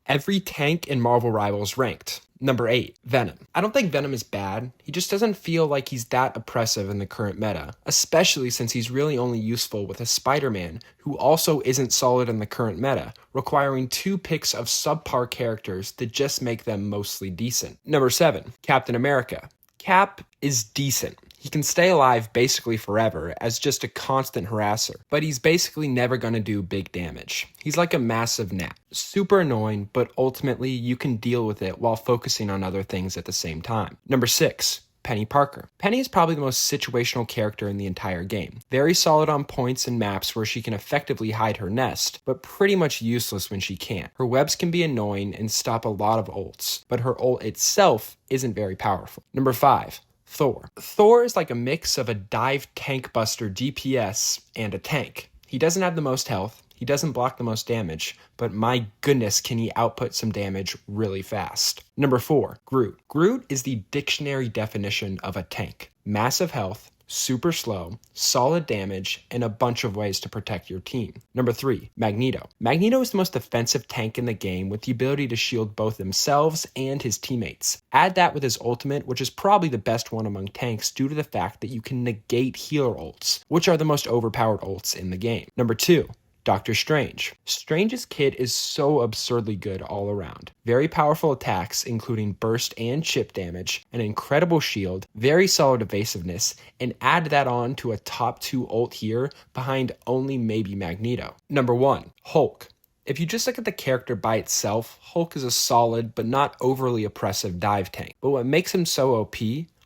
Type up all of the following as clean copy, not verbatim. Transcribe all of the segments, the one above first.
Every tank in Marvel Rivals ranked. Number 8, Venom. I don't think Venom is bad, he just doesn't feel like he's that oppressive in the current meta, especially since he's really only useful with a Spider-Man who also isn't solid in the current meta, requiring 2 picks of subpar characters to just make them mostly decent. Number 7, Captain America. Cap is decent. He can stay alive basically forever as just a constant harasser, but he's basically never going to do big damage. He's like a massive gnat. Super annoying, but ultimately you can deal with it while focusing on other things at the same time. Number 6, Penny Parker. Penny is probably the most situational character in the entire game. Very solid on points and maps where she can effectively hide her nest, but pretty much useless when she can't. Her webs can be annoying and stop a lot of ults, but her ult itself isn't very powerful. Number 5, Thor. Thor is like a mix of a dive tank buster DPS and a tank. He doesn't have the most health, he doesn't block the most damage, but my goodness can he output some damage really fast. Number 4, Groot. Groot is the dictionary definition of a tank. Massive health, super slow, solid damage, and a bunch of ways to protect your team. Number 3, Magneto. Magneto is the most defensive tank in the game with the ability to shield both themselves and his teammates. Add that with his ultimate, which is probably the best one among tanks due to the fact that you can negate healer ults, which are the most overpowered ults in the game. Number 2, Doctor Strange. Strange's kit is so absurdly good all around. Very powerful attacks, including burst and chip damage, an incredible shield, very solid evasiveness, and add that on to a top 2 ult here behind only maybe Magneto. Number 1, Hulk. If you just look at the character by itself, Hulk is a solid but not overly oppressive dive tank. But what makes him so OP,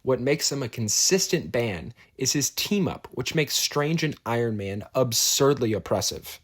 what makes him a consistent ban, is his team up, which makes Strange and Iron Man absurdly oppressive.